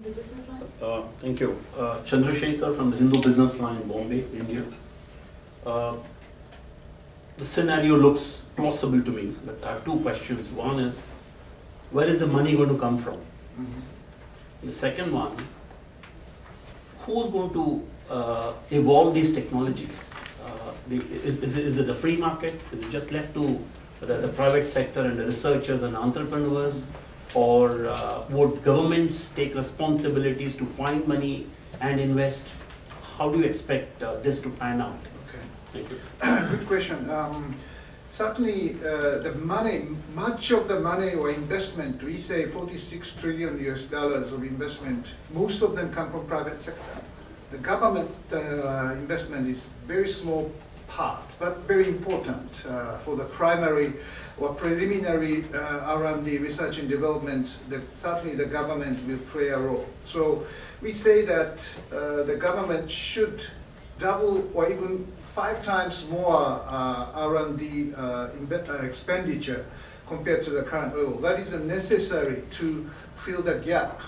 The business line? Thank you. Chandrasekhar from the Hindu Business Line, Bombay, India. The scenario looks plausible to me, but I have two questions. One is, where is the money going to come from? The second one, who's going to evolve these technologies? Is it a free market? Is it just left to the private sector and the researchers and entrepreneurs? Or would governments take responsibilities to find money and invest? How do you expect this to pan out? Okay. Thank you. Good question. Certainly, the money, much of the money or investment, we say 46 trillion US dollars of investment, most of them come from private sector. The government investment is very small part, but very important for the primary or preliminary R&D, research and development. Certainly the government will play a role. So we say that the government should double or even 5 times more R&D expenditure compared to the current level. That is necessary to fill the gap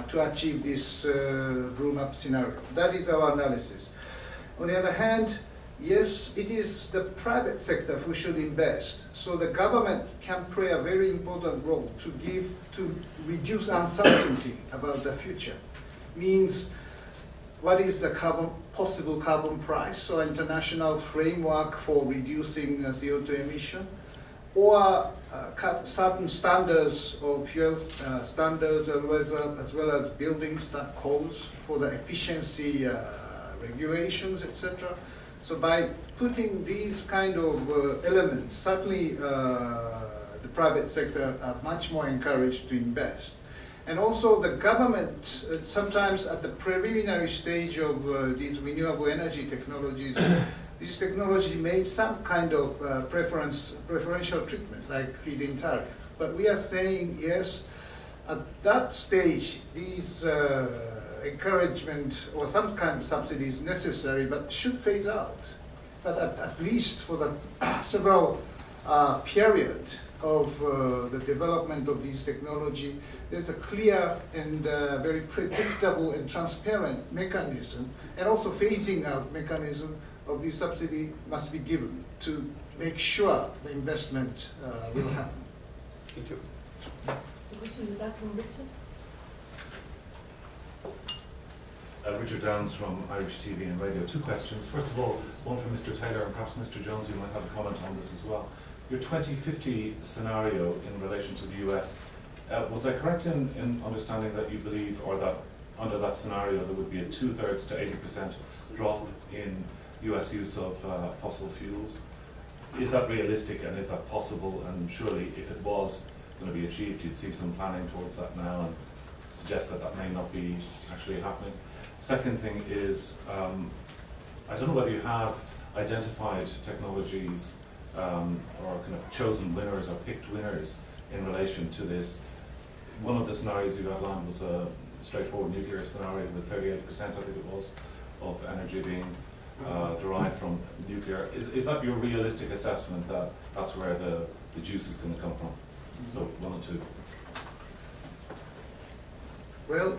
to achieve this grown-up scenario. That is our analysis. On the other hand, yes, it is the private sector who should invest. So the government can play a very important role to reduce uncertainty about the future. Means, what is the possible carbon price? So international framework for reducing CO2 emission, or certain standards of fuel standards as well as building codes for the efficiency regulations, etc. So by putting these kind of elements, certainly the private sector are much more encouraged to invest. And also the government, sometimes at the preliminary stage of these renewable energy technologies, this technology made some kind of preferential treatment, like feed-in tariff. But we are saying, yes, at that stage, these encouragement or some kind of subsidy is necessary, but should phase out. But at least for the several period of the development of this technology, there's a clear and very predictable and transparent mechanism, and also phasing out mechanism of this subsidy must be given to make sure the investment will happen. Thank you. So question in the back from Richard. Richard Downs from Irish TV and Radio. 2 questions. First of all, one for Mr. Taylor, and perhaps Mr. Jones, you might have a comment on this as well. Your 2050 scenario in relation to the US, was I correct in understanding that you believe, or that under that scenario there would be a 2/3 to 80% drop in US use of fossil fuels? Is that realistic and is that possible? And surely if it was going to be achieved, you'd see some planning towards that now and suggest that that may not be actually happening. Second thing is, I don't know whether you have identified technologies or kind of chosen winners or picked winners in relation to this. One of the scenarios you outlined was a straightforward nuclear scenario with 38%, I think it was, of energy being derived from nuclear. Is that your realistic assessment that that's where the juice is going to come from? So 1 and 2. Well,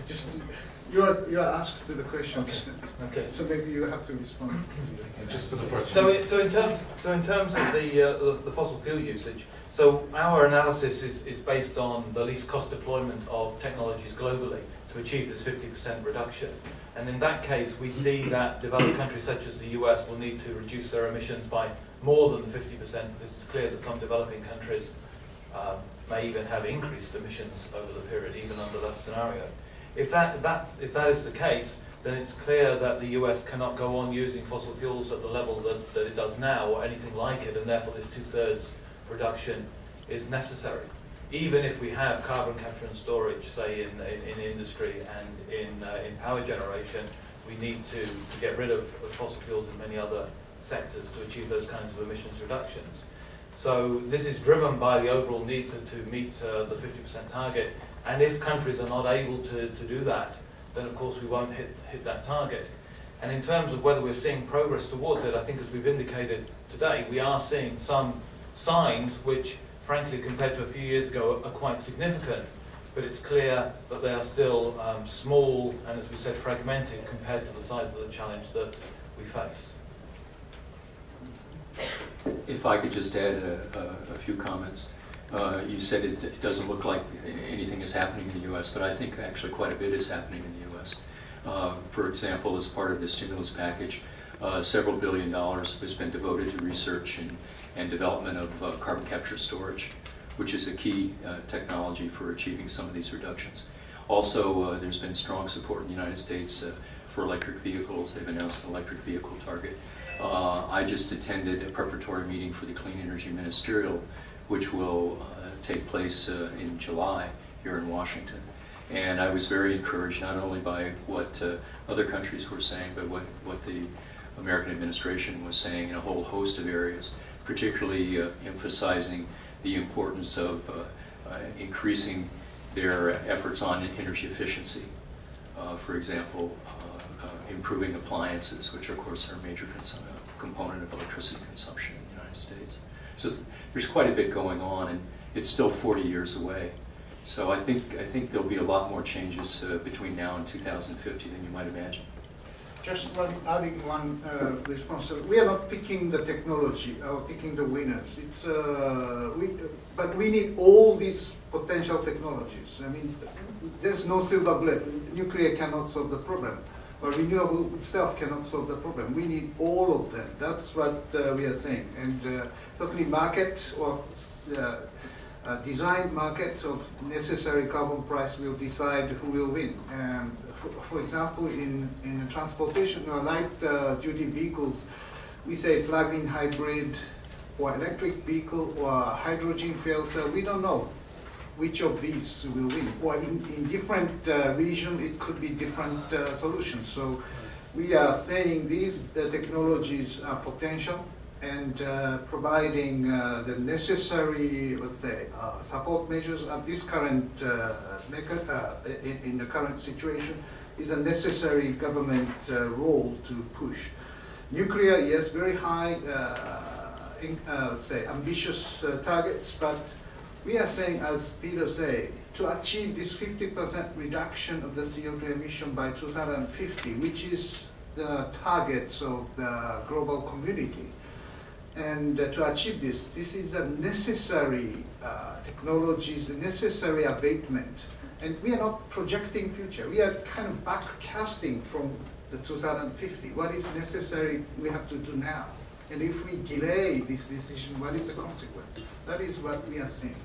just you are asked to the questions. Okay. So maybe you have to respond. Just for the first So in terms of the fossil fuel usage, so our analysis is based on the least cost deployment of technologies globally to achieve this 50% reduction. And in that case, we see that developed countries such as the US will need to reduce their emissions by more than 50%, because it's clear that some developing countries may even have increased emissions over the period, even under that scenario. If that is the case, then it's clear that the US cannot go on using fossil fuels at the level that it does now, or anything like it, and therefore this 2/3 reduction is necessary. Even if we have carbon capture and storage, say in industry and in power generation, we need to get rid of fossil fuels in many other sectors to achieve those kinds of emissions reductions. So this is driven by the overall need to meet the 50% target. And if countries are not able to do that, then of course we won't hit that target. And in terms of whether we're seeing progress towards it, I think as we've indicated today, we are seeing some signs which, frankly, compared to a few years ago, are quite significant. but it's clear that they are still small and, as we said, fragmented compared to the size of the challenge that we face. If I could just add a few comments. You said it doesn't look like anything is happening in the U.S., but I think actually quite a bit is happening in the U.S. For example, as part of the stimulus package, several $billion has been devoted to research and development of carbon capture storage, which is a key technology for achieving some of these reductions. Also, there's been strong support in the United States for electric vehicles. They've announced an electric vehicle target. I just attended a preparatory meeting for the Clean Energy Ministerial, which will take place in July here in Washington. And I was very encouraged not only by what other countries were saying, but what the American administration was saying in a whole host of areas, particularly emphasizing the importance of increasing their efforts on energy efficiency. For example, improving appliances, which of course are a major component of electricity consumption in the United States. So there's quite a bit going on, and it's still 40 years away. So I think there'll be a lot more changes between now and 2050 than you might imagine. Just adding one response. We are not picking the technology or picking the winners. It's but we need all these potential technologies. I mean, there's no silver bullet. Nuclear cannot solve the problem, or renewable itself cannot solve the problem. We need all of them. That's what we are saying. And certainly, market or designed markets of necessary carbon price will decide who will win. And for example, in transportation or light-duty vehicles, we say plug-in hybrid or electric vehicle or hydrogen fuel cell. We don't know which of these will win. Or in different regions, it could be different solutions. So we are saying these technologies are potential, and providing the necessary, let's say, support measures at this current in the current situation is a necessary government role to push. Nuclear, yes, very high, let's say, ambitious targets, but we are saying, as Peter said, to achieve this 50% reduction of the CO2 emission by 2050, which is the targets of the global community. And to achieve this, this is a necessary technologies, a necessary abatement. And we are not projecting future. We are kind of backcasting from the 2050. What is necessary, we have to do now. And if we delay this decision, what is the consequence? That is what we are saying.